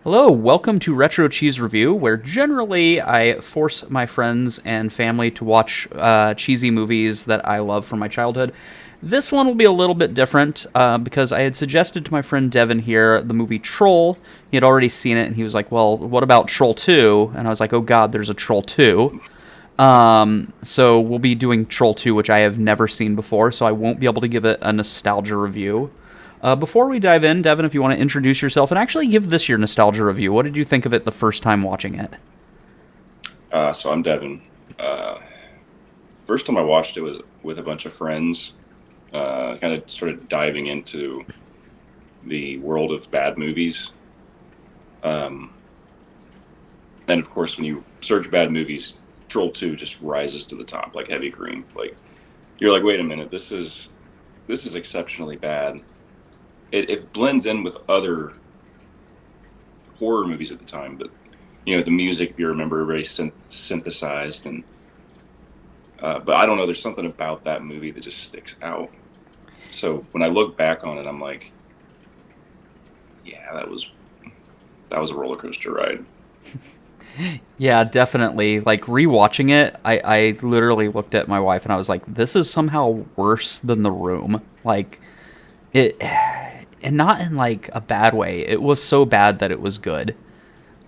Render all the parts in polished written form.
Hello, welcome to Retro Cheese Review, where generally I force my friends and family to watch cheesy movies that I love from my childhood. This one will be a little bit different because I had suggested to my friend Devin here the movie Troll. He had already seen it, and he was like, "Well, what about Troll 2?" And I was like, "Oh God, there's a Troll 2." So we'll be doing Troll 2, which I have never seen before, so I won't be able to give it a nostalgia review. Before we dive in, Devin, if you want to introduce yourself and actually give this your nostalgia review, what did you think of it the first time watching it? So I'm Devin. Uh, First time I watched it was with a bunch of friends, kind of sort of diving into the world of bad movies. Um, and of course, when you search bad movies, Troll 2 just rises to the top like heavy cream. Like you're like, wait a minute, this is exceptionally bad. It blends in with other horror movies at the time, but the music, if you remember, very synthesized and but I don't know. There's something about that movie that just sticks out. So when I look back on it, I'm like, yeah, that was a roller coaster ride. Yeah, definitely. Like rewatching it, I literally looked at my wife and I was like, "This is somehow worse than The Room." Like it, and not in like a bad way. It was so bad that it was good.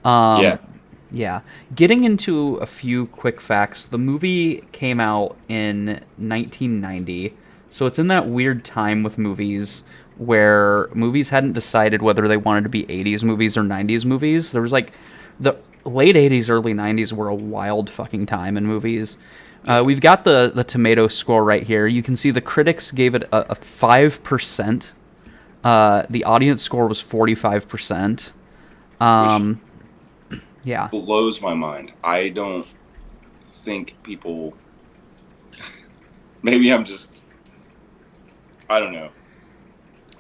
Yeah, Yeah. Getting into a few quick facts, the movie came out in 1990. So it's in that weird time with movies where movies hadn't decided whether they wanted to be 80s movies or 90s movies. There was like the late 80s, early 90s were a wild fucking time in movies. yeah. We've got the tomato score right here. You can see the critics gave it a 5%. The audience score was 45%. Which Yeah. blows my mind. I don't think people. Maybe I don't know.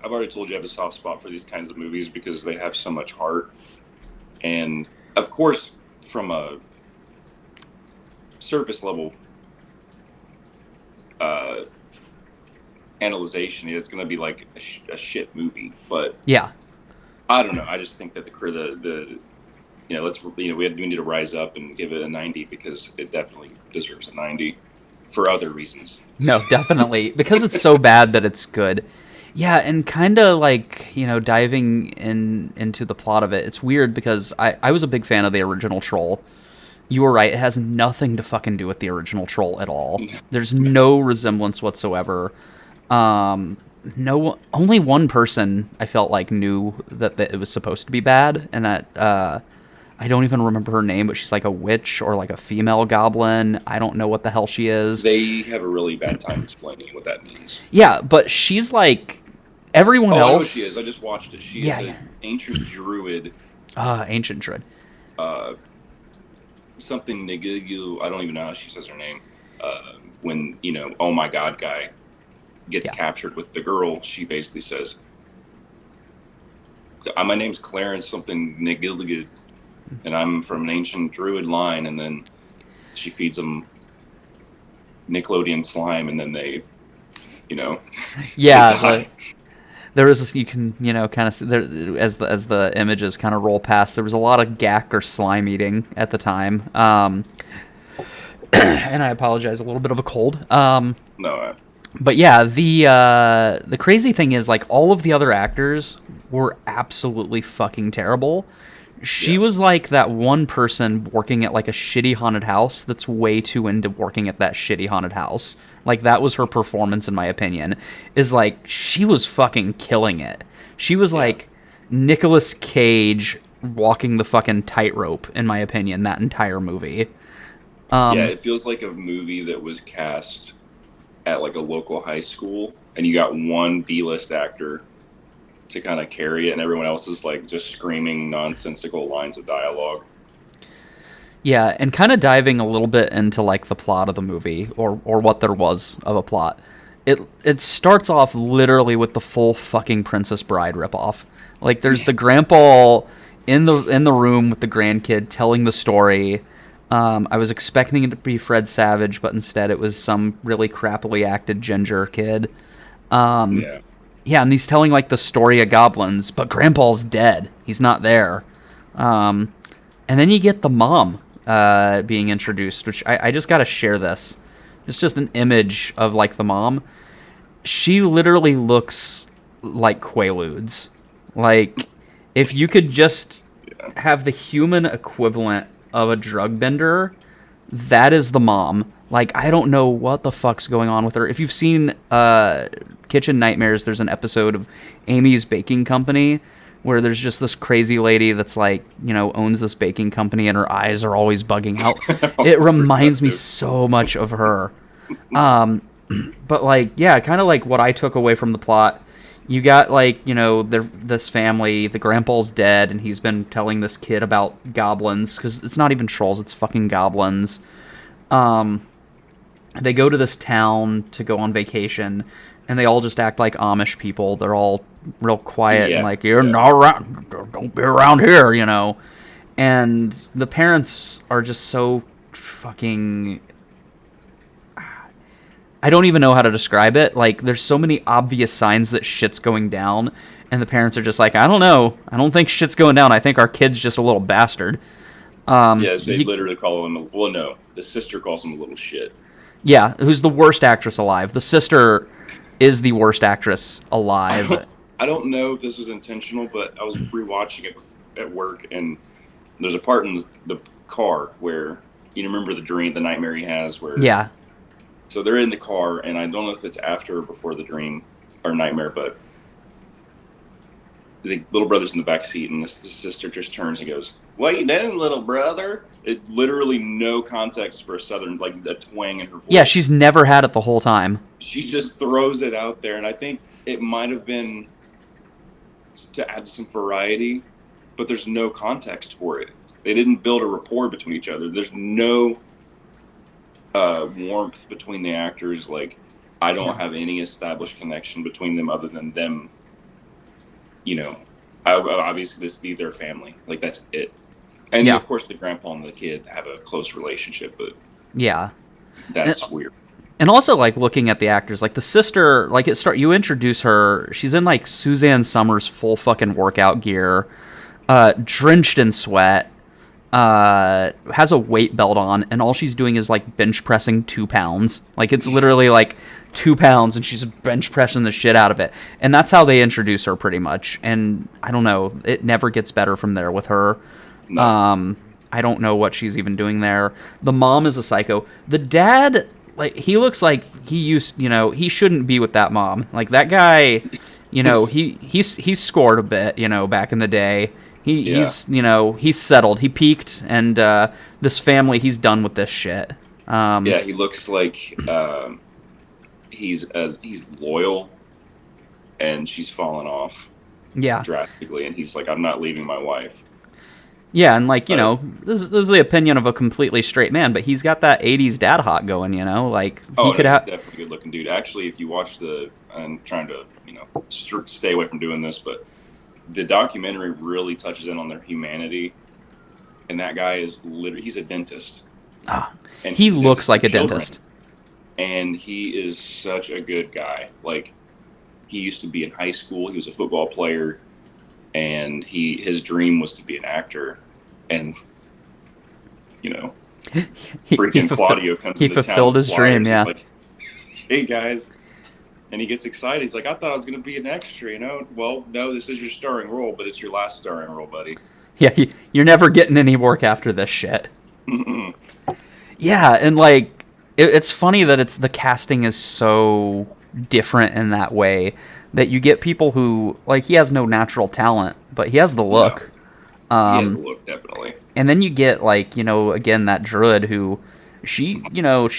I've already told you I have a soft spot for these kinds of movies because they have so much heart. And of course, from a surface level uh, analyzation, it's going to be like a shit movie. But Yeah. I don't know. I just think that the we need to rise up and give it a 90 because it definitely deserves a 90 for other reasons. No, definitely. Because it's so bad that it's good. Yeah, and kind of like, diving into the plot of it. It's weird because I was a big fan of the original Troll. You were right, it has nothing to fucking do with the original Troll at all. There's no resemblance whatsoever. Um no only one person I felt like knew that it was supposed to be bad, and that I don't even remember her name, but she's like a witch or like a female goblin. I don't know what the hell she is. They have a really bad time explaining what that means. Yeah, but she's like everyone Oh, I know what she is. I else. just watched it. She is Yeah, an yeah. ancient druid, Ancient Dread. uh, something Nigigu. I don't even know how she says her name. When oh my god, guy gets Yeah. captured with the girl, she basically says, "My name's Clarence something Nigilgud, and I'm from an ancient druid line." And then she feeds them Nickelodeon slime, and then you know, they Yeah, die. there was this, you can kind of see there as the images kind of roll past. There was a lot of gack or slime eating at the time, and I apologize, a little bit of a cold. No, But yeah, the crazy thing is like all of the other actors were absolutely fucking terrible. She yeah, was like that one person working at like a shitty haunted house that's way too into working at that shitty haunted house. Like that was her performance in my opinion. Is like she was fucking killing it. She was yeah, like Nicolas Cage walking the fucking tightrope in my opinion that entire movie. yeah. It feels like a movie that was cast at like a local high school, and you got one B-list actor to kind of carry it, and everyone else is like just screaming nonsensical lines of dialogue. Yeah, and kind of diving a little bit into like the plot of the movie or what there was of a plot. It starts off literally with the full fucking Princess Bride ripoff. Like there's the grandpa in the room with the grandkid telling the story. I was expecting it to be Fred Savage, but instead it was some really crappily acted ginger kid. Yeah, Yeah, and he's telling like the story of goblins, but Grandpa's dead. He's not there. And then you get the mom being introduced, which I just got to share this. It's just an image of like the mom. She literally looks like Quaaludes. Like, if you could just have the human equivalent of a drug bender, that is the mom. Like, I don't know what the fuck's going on with her. If you've seen Kitchen Nightmares, there's an episode of Amy's Baking Company where there's just this crazy lady that's like, owns this baking company and her eyes are always bugging out. It reminds me so much of her. But like, yeah, kind of like what I took away from the plot. You got like, this family, the grandpa's dead and he's been telling this kid about goblins because it's not even trolls, it's fucking goblins. They go to this town to go on vacation and they all just act like Amish people. They're all real quiet and like, you're not around, don't be around here, And the parents are just so fucking... I don't even know how to describe it. Like, there's so many obvious signs that shit's going down, and the parents are just like, I don't know. I don't think shit's going down. I think our kid's just a little bastard. They literally call him... Well, no. The sister calls him a little shit. Yeah, who's the worst actress alive. The sister is the worst actress alive. I don't know if this was intentional, but I was rewatching it at work, and there's a part in the car where you remember the dream, the nightmare he has, where so they're in the car, and I don't know if it's after or before the dream or nightmare, but the little brother's in the back seat, and the sister just turns and goes, "What you doing, little brother?" It literally no context for a southern, like a twang in her voice. Yeah, she's never had it the whole time. She just throws it out there, and I think it might have been to add some variety, but there's no context for it. They didn't build a rapport between each other. There's no warmth between the actors. Like, I don't have any established connection between them other than them. Obviously this be their family. Like, that's it. And of course the grandpa and the kid have a close relationship, but that's weird. And also, like, looking at the actors, like the sister, like you introduce her, she's in like Suzanne Summers' full fucking workout gear, drenched in sweat, has a weight belt on, and all she's doing is like bench pressing 2 pounds. Like, it's literally like 2 pounds, and she's bench pressing the shit out of it. And that's how they introduce her pretty much. And I don't know, it never gets better from there with her. No. I don't know what she's even doing there. The mom is a psycho. The dad, like, he looks like he shouldn't be with that mom. Like, that guy, he's scored a bit, back in the day. He's settled. He peaked, and this family, he's done with this shit. He looks like he's loyal, and she's fallen off. Drastically, and he's like, I'm not leaving my wife. Yeah, and like, this is the opinion of a completely straight man, but he's got that 80s dad hot going, like, he could have... definitely a good looking dude. Actually, if you watch I'm trying to, stay away from doing this, but the documentary really touches in on their humanity, and that guy is literally, he's a dentist. And he looks like a dentist. And he is such a good guy. Like, he used to be in high school, he was a football player, and his dream was to be an actor, and freaking Claudio comes to the town. He fulfilled his dream, yeah. Like, hey guys, and he gets excited. He's like, I thought I was going to be an extra, Well, no, this is your starring role, but it's your last starring role, buddy. Yeah, you're never getting any work after this shit. Yeah, and like, it's funny that the casting is so different in that way, that you get people who, like, he has no natural talent, but he has the look. No. He has the look, definitely. And then you get, like, again, that druid who, she knew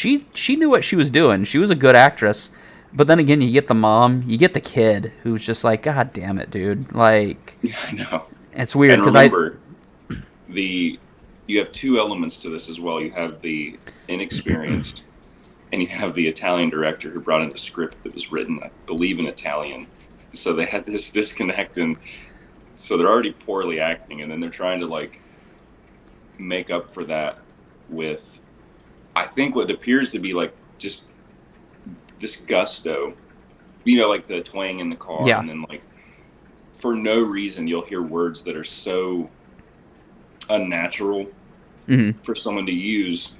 what she was doing. She was a good actress. But then again, you get the mom, you get the kid, who's just like, God damn it, dude. Like, I know. It's weird, because remember, you have two elements to this as well. You have the inexperienced, and you have the Italian director who brought in a script that was written, I believe, in Italian. So they had this disconnect, and so they're already poorly acting, and then they're trying to, like, make up for that with, I think, what appears to be, like, just this gusto, like the twang in the car, and then, like, for no reason you'll hear words that are so unnatural Hmm. for someone to use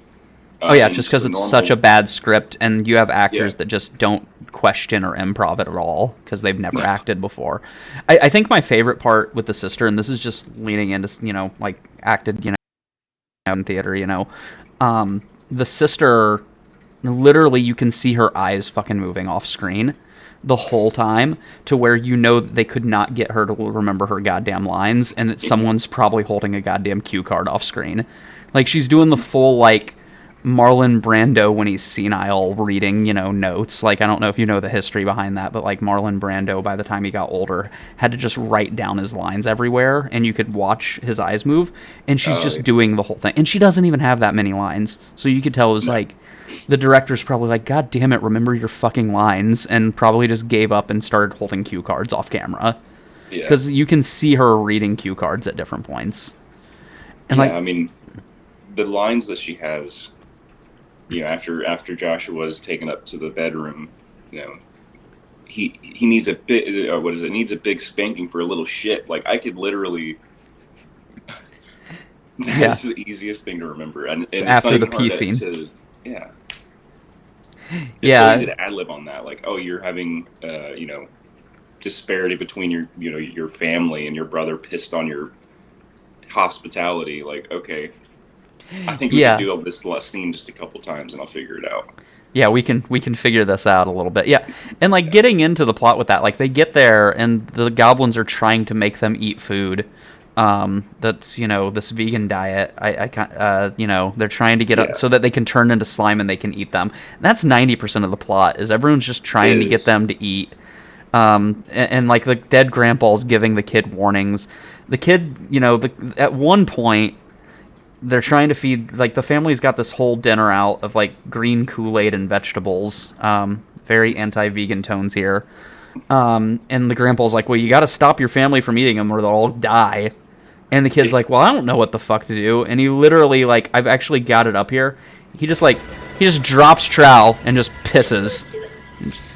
Oh yeah, in just just because a it's such a normal. bad script, and you have Yeah. actors that just don't question or improv it at all because they've never acted before. I think my favorite part with the sister, and this is just leaning into like acted in theater, the sister, literally you can see her eyes fucking moving off screen the whole time, to where they could not get her to remember her goddamn lines, and that someone's probably holding a goddamn cue card off screen. Like, she's doing the full, like, Marlon Brando when he's senile reading, notes. Like, I don't know if you know the history behind that, but like Marlon Brando, by the time he got older, had to just write down his lines everywhere, and you could watch his eyes move. And she's Oh just yeah. doing the whole thing, and she doesn't even have that many lines, so you could tell it was No. like the director's probably like, God damn it, remember your fucking lines, and probably just gave up and started holding cue cards off camera Yeah. because you can see her reading cue cards at different points, and Yeah. like, I mean, the lines that she has, after Joshua was taken up to the bedroom, you know, he needs a bit. What is it? Needs a big spanking for a little shit. Like I could literally. yeah, That's the easiest thing to remember, and it's it's not after the even hard pee to, scene. yeah. It's so Yeah, easy to ad lib on that. Like, oh, you're having disparity between your family and your brother pissed on your hospitality. Like, okay, I think we could yeah, do this scene just a couple times and I'll figure it out. yeah. We can figure this out a little bit. Yeah, and like getting into the plot with that, like they get there and the goblins are trying to make them eat food. That's this vegan diet. I can't. They're trying to get up Yeah, so that they can turn into slime and they can eat them. And that's 90% of the plot. Is everyone's just it trying to get is. them to eat. And like the dead grandpa's giving the kid warnings. The kid, at one point they're trying to feed, like, the family's got this whole dinner out of like green Kool-Aid and vegetables. Very anti-vegan tones here. And the grandpa's like, well, you got to stop your family from eating them or they'll all die. And the kid's like, well, I don't know what the fuck to do. And he literally, like, I've actually got it up here. He just drops trowel and just pisses.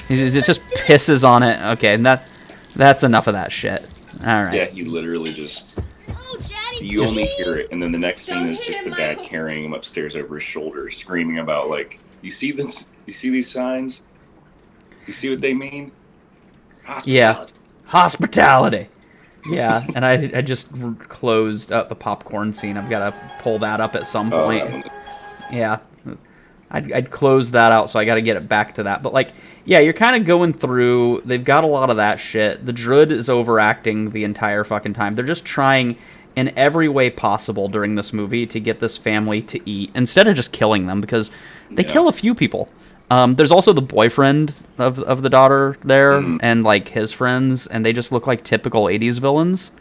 It just pisses on it. Okay, and that's enough of that shit. All right. Yeah, he literally just. Oh, Daddy, You Just only please. hear it, and then the next scene Don't is hit just the him, dad Michael. carrying him upstairs over his shoulder, screaming about like, "You see this? You see these signs? You see what they mean? Yeah. Hospitality." Hospitality. Yeah, and I just closed up the popcorn scene. I've got to pull that up at some Oh, that point. one. Yeah. I'd close that out, so I got to get it back to that. But like, yeah, you're kind of going through. They've got a lot of that shit. The Druid is overacting the entire fucking time. They're just trying in every way possible during this movie to get this family to eat instead of just killing them, because they Yeah. kill a few people. There's also the boyfriend of the daughter there, Hmm. and like his friends, and they just look like typical '80s villains.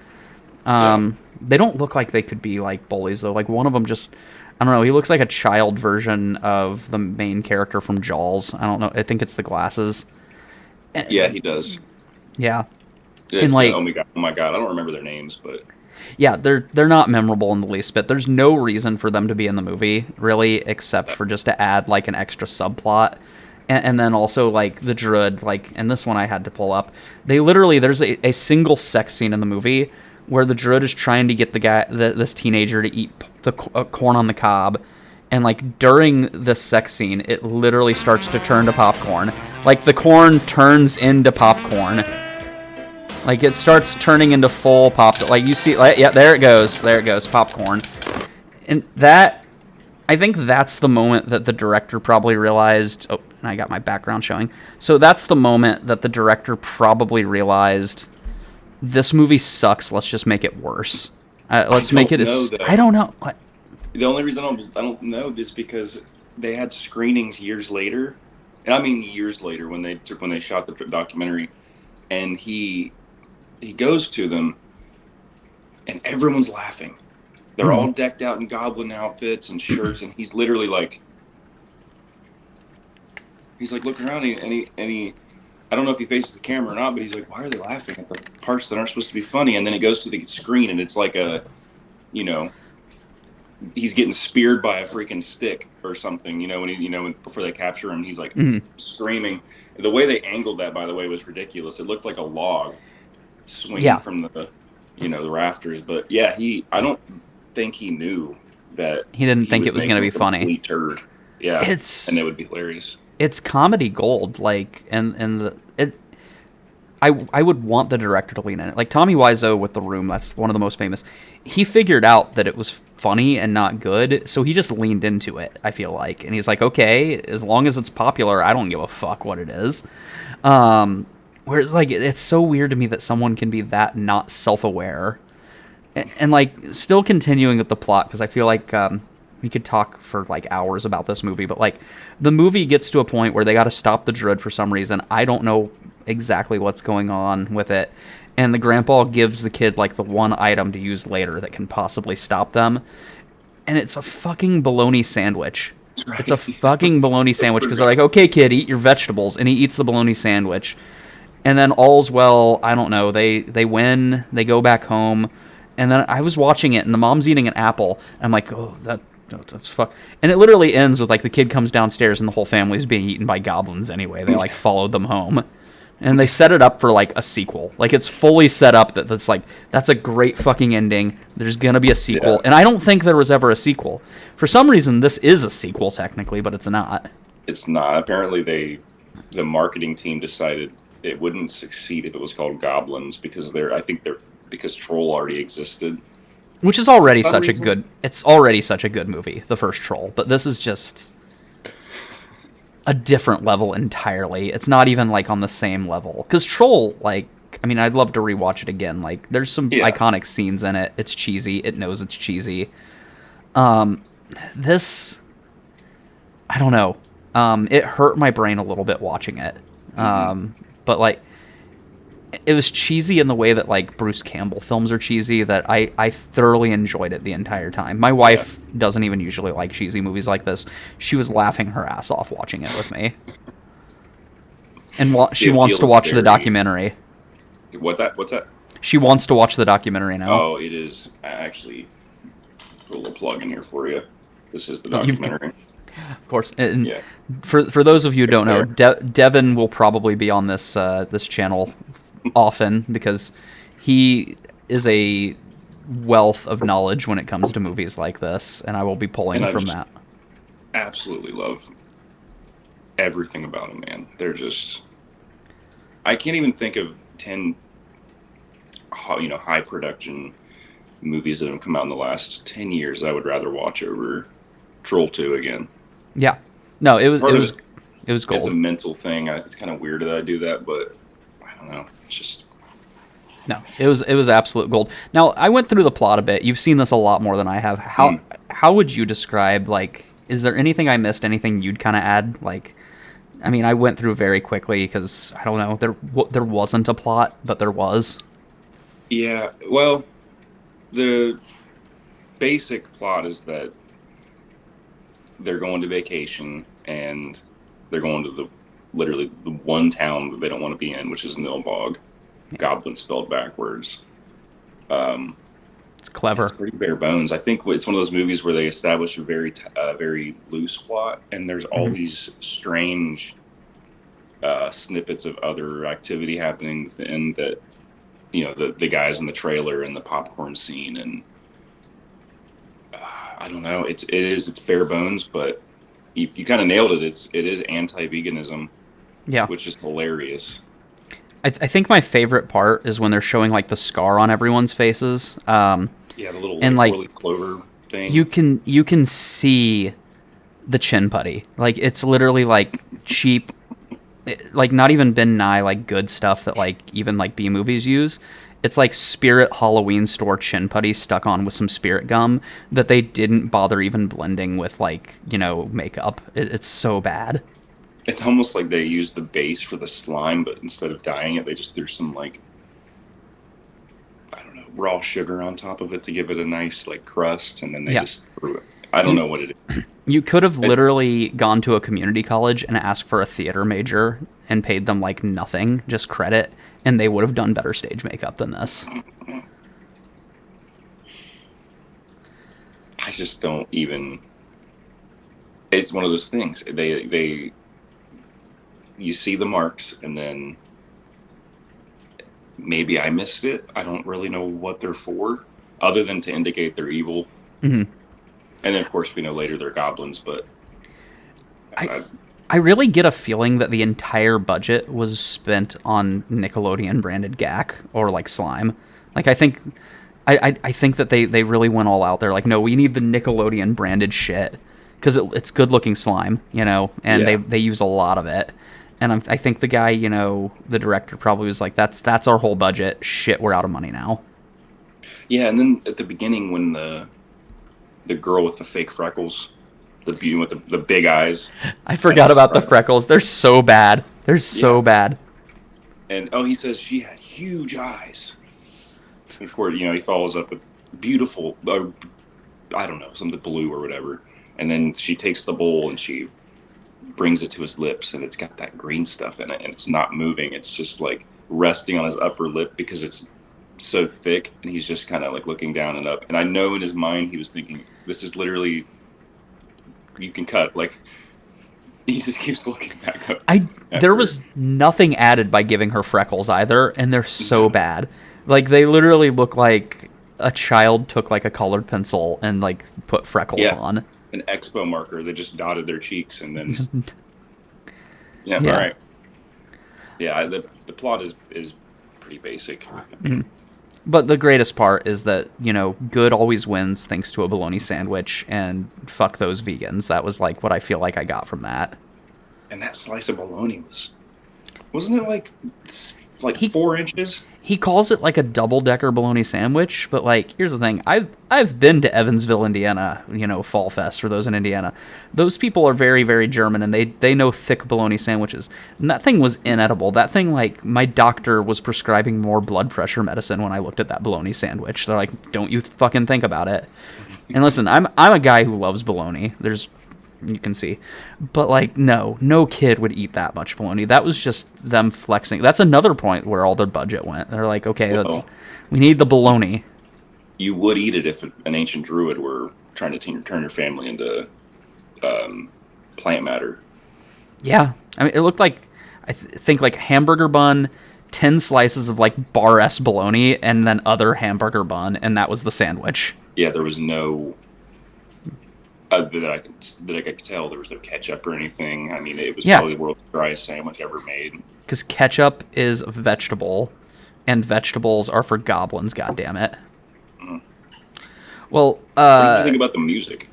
Yeah. They don't look like they could be like bullies though. Like one of them just, I don't know. He looks like a child version of the main character from Jaws. I don't know. I think it's the glasses. Yeah, he does. Yeah, and It's the, like, oh my god, I don't remember their names, but yeah, they're not memorable in the least bit. There's no reason for them to be in the movie really, except for just to add like an extra subplot. And then also like the Druid, like, and this one I had to pull up. They literally, there's a single sex scene in the movie where the Druid is trying to get this teenager to eat the corn on the cob, and like during this sex scene, it literally starts to turn to popcorn. Like the corn turns into popcorn. Like it starts turning into full pop. Like you see, like, yeah, there it goes, popcorn. And that, I think that's the moment that the director probably realized. Oh, and I got my background showing. So that's the moment that the director probably realized this movie sucks. Let's just make it worse. Let's make it don't know as, I though. don't know. What? The only reason I don't know is because they had screenings years later, and I mean years later when they shot the documentary, and he goes to them, and everyone's laughing. They're all decked out in goblin outfits and shirts, and he's like looking around, and he I don't know if he faces the camera or not, but he's like, why are they laughing at the parts that aren't supposed to be funny? And then it goes to the screen, and it's like you know, he's getting speared by a freaking stick or something, before they capture him, he's like screaming. The way they angled that, by the way, was ridiculous. It looked like a log swinging Yeah. from the rafters. But yeah, I don't think he knew that He didn't he think it was was going to making be a funny. complete turd. Yeah, and It's it would be hilarious. it's comedy gold. Like, and I would want the director to lean in it. Like Tommy Wiseau with The Room, that's one of the most famous. He figured out that it was funny and not good, so he just leaned into it, I feel like. And he's like, okay, as long as it's popular, I don't give a fuck what it is. Whereas, like, it's so weird to me that someone can be that not self-aware. And like, still continuing with the plot, because I feel like we could talk for, like, hours about this movie, but, like, the movie gets to a point where they got to stop the Druid for some reason. I don't know exactly what's going on with it, and the grandpa gives the kid like the one item to use later that can possibly stop them, and it's a fucking bologna sandwich. That's It's a right. fucking bologna sandwich because they're like, okay, kid, eat your vegetables, and he eats the bologna sandwich, and then all's well. I don't know. They win. They go back home, and then I was watching it, and the mom's eating an apple. And I'm like, oh, that's fuck. And it literally ends with like the kid comes downstairs, and the whole family is being eaten by goblins anyway. They like followed them home. And they set it up for like a sequel. Like it's fully set up that's like that's a great fucking ending. There's gonna be a sequel, Yeah, and I don't think there was ever a sequel. For some reason, this is a sequel technically, but it's not. it's not. Apparently, the marketing team decided it wouldn't succeed if it was called Goblins because because Troll already existed. Which is already For some such a reason, good. It's already such a good movie, the first Troll. But this is just a different level entirely. It's not even like on the same level. Because Troll, like, I mean, I'd love to rewatch it again. Like, there's some yeah, iconic scenes in it. It's cheesy. It knows it's cheesy. This, I don't know. It hurt my brain a little bit watching it. hmm But like, it was cheesy in the way that like Bruce Campbell films are cheesy. That I thoroughly enjoyed it the entire time. My yeah. wife doesn't even usually like cheesy movies like this. She was laughing her ass off watching it with me, and she The wants appeal to is watch the very documentary. what's that? She wants to watch the documentary now. Oh, it is. I actually put a little plug in here for you. This is the Oh, documentary. of course. And Yeah, for those of you who right don't know, there. Devin will probably be on this channel often because he is a wealth of knowledge when it comes to movies like this, and I will be And pulling I from just that. absolutely love everything about them, man. They're just. I can't even think of 10, high production movies that have come out in the last 10 years. I would rather watch over Troll 2 again. Yeah. No, it was Part of it's it's a gold. mental thing. It's kind of weird that I do that, but I don't know. It's just No, it was absolute gold. Now, I went through the plot a bit. You've seen this a lot more than I have. mm, How would you describe, like, is there anything I missed? Anything you'd kind of add? Like, I mean, I went through very quickly because I don't know. There wasn't a plot, but there was. yeah. Well, the basic plot is that they're going to vacation and they're going to the literally the one town that they don't want to be in, which is Nilbog. Goblin spelled backwards. Um, It's it's clever. pretty bare bones. I think it's one of those movies where they establish a very loose plot, and there's all Hmm. these strange snippets of other activity happening within that. The guys in the trailer and the popcorn scene, and I don't know. It's bare bones, but you kind of nailed it. It is anti-veganism, Yeah. which is hilarious. I think my favorite part is when they're showing like the scar on everyone's faces. Yeah, the little And like like four-leaf clover you thing. can see the chin putty. Like it's literally like cheap, like not even Ben Nye like good stuff that like even like B movies use. It's like Spirit Halloween store chin putty stuck on with some Spirit gum that they didn't bother even blending with like makeup. It's so bad. It's almost like they used the base for the slime, but instead of dyeing it, they just threw some like I don't know raw sugar on top of it to give it a nice like crust, and then they Yeah, just threw it. I don't you know what it is. you could have It, literally gone to a community college and asked for a theater major and paid them like nothing, just credit, and they would have done better stage makeup than this. I just don't even. It's one of those things. They you see the marks, and then maybe I missed it. I don't really know what they're for, other than to indicate they're evil. Hmm. And then, of course, we know later they're goblins, but I I, I really get a feeling that the entire budget was spent on Nickelodeon branded gack or like slime. Like I think that they really went all out there. Like, no, we need the Nickelodeon branded shit because it's good looking slime, you know, and yeah. they use a lot of it. And I think the guy, you know, the director probably was like, that's our whole budget. Shit, we're out of money now. Yeah, and then at the beginning when the girl with the fake freckles, the beauty with the big eyes, I as forgot about the described. freckles. They're so bad. They're Yeah. so bad. And oh, he says she had huge eyes. And of course, he follows up with beautiful, I don't know, something blue or whatever. And then she takes the bowl and she brings it to his lips, and it's got that green stuff in it, and it's not moving. It's just like resting on his upper lip because it's so thick, and he's just kind of like looking down and up. And I know in his mind he was thinking, "This is literally you can cut." Like he just keeps looking back up I at there her. was nothing added by giving her freckles either, and they're so No, bad. Like they literally look like a child took like a colored pencil and like put freckles yeah, on. an expo marker. They just dotted their cheeks, and then yeah, all Yeah. right, yeah. The plot is pretty basic. I mean, But the greatest part is that, you know, good always wins thanks to a bologna sandwich and fuck those vegans. That was like what I feel like I got from that. and that slice of bologna wasn't it like He 4 inches? he calls it like a double decker bologna sandwich, but like here's the thing. I've been to Evansville, Indiana, you know, Fall Fest for those in Indiana. Those people are very, very German and they know thick bologna sandwiches. And that thing was inedible. That thing, like, my doctor was prescribing more blood pressure medicine when I looked at that bologna sandwich. They're like, don't you fucking think about it. And listen, I'm a guy who loves bologna. There's you can see. But like no kid would eat that much bologna. That was just them flexing. That's another point where all their budget went. They're like, okay, Well, we need the bologna. you would eat it if an ancient druid were trying to turn your family into um, plant matter. Yeah. I mean, it looked like think like hamburger bun, 10 slices of like bar S bologna and then other hamburger bun, and that was the sandwich. Yeah, there was no that I could tell there was no ketchup or anything. I mean, it was Yeah, probably the world's driest sandwich ever made. cuz ketchup is a vegetable and vegetables are for goblins, god damn it. Mhm. Well, What did you think about the music?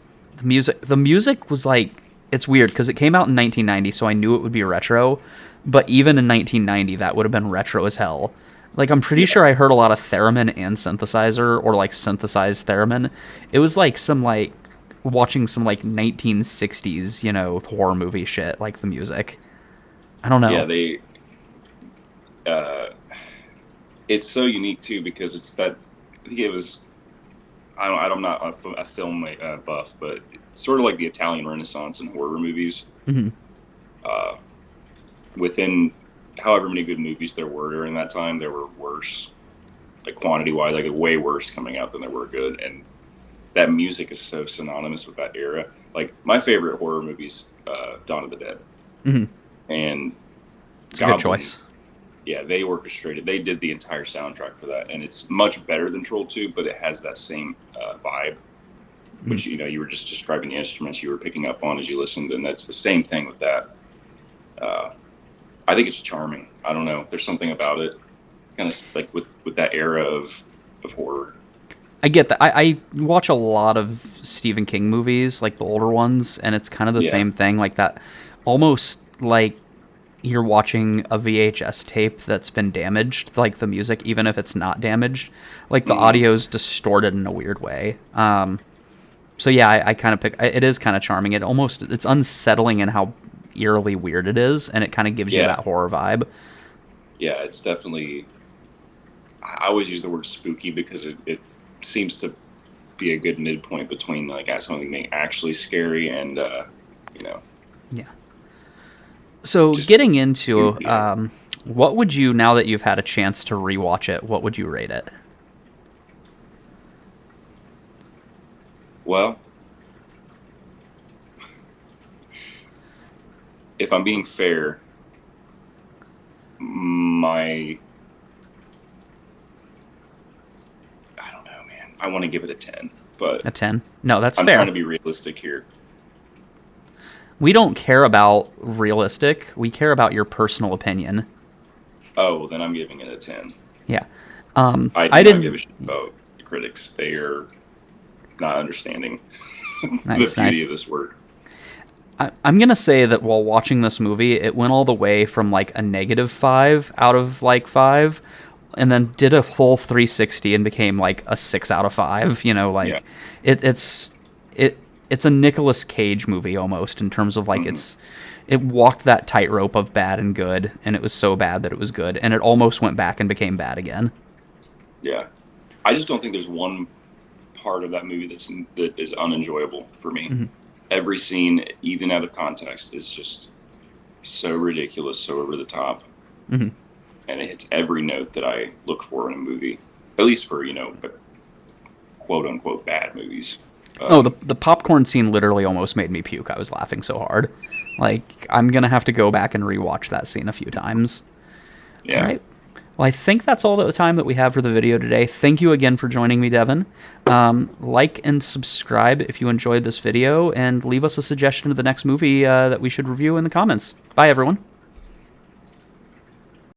the music was like it's weird because it came out in 1990, so I knew it would be retro, but even in 1990 that would have been retro as hell. Like I'm pretty Yeah, sure I heard a lot of theremin and synthesizer or like synthesized theremin. It was like some like watching some like 1960s, you know, horror movie shit like the music. I don't yeah. know. They uh, it's so unique too because it's that I think it was I'm not a film buff, but it's sort of like the Italian Renaissance in horror movies. Hmm. Uh, Within however many good movies there were during that time, there were worse, like quantity wise, like way worse coming out than there were good. And that music is so synonymous with that era. Like my favorite horror movies, Dawn of the Dead Hmm. and It's a good Goblin. choice. Yeah, they orchestrated. They did the entire soundtrack for that, and it's much better than Troll 2, but it has that same vibe, Mhm. which you were just describing the instruments you were picking up on as you listened, and that's the same thing with that. Uh, I think it's charming. I don't know. There's something about it, kind of like with that era of horror. I get that. I watch a lot of Stephen King movies, like the older ones, and it's kind of the Yeah. same thing, like that, almost like you're watching a VHS tape that's been damaged, like the music, even if it's not damaged, like the Hmm. audio's distorted in a weird way. So yeah, I kind of pick. It is kind of charming. It's unsettling in how eerily weird it is, and it kind of gives you Yeah. that horror vibe. Yeah. It's definitely. I always use the word spooky because it seems to be a good midpoint between like something being actually scary and you know Yeah. So just getting into goofy. I guess. what would you, now that you've had a chance to rewatch it, what would you rate it? Well, if I'm being fair, my I don't know, man. I want to give it a 10. but A 10. No, that's I'm fair. trying to be realistic here. We don't care about realistic. We care about your personal opinion. Oh, well, then I'm giving it a 10. Yeah. I I do not give a didn't. shit about the critics. They are not understanding the Nice, beauty nice. of this work. I'm gonna say that while watching this movie, it went all the way from like a -5 out of like 5, and then did a full 360 and became like a 6 out of 5. You know, Yeah. like it it's a Nicolas Cage movie almost in terms of like Hmm. it walked that tightrope of bad and good, and it was so bad that it was good, and it almost went back and became bad again. Yeah. I just don't think there's one part of that movie that is unenjoyable for me. Hmm. Every scene, even out of context, is just so ridiculous, so over the top, Hmm. and it hits every note that I look for in a movie. At least for quote unquote bad movies. Oh, the popcorn scene literally almost made me puke. I was laughing so hard. Like, I'm gonna have to go back and rewatch that scene a few times. All Yeah. right. Well, I think that's all the time that we have for the video today. Thank you again for joining me, Devin. Like and subscribe if you enjoyed this video, and leave us a suggestion of the next movie that we should review in the comments. Bye, everyone.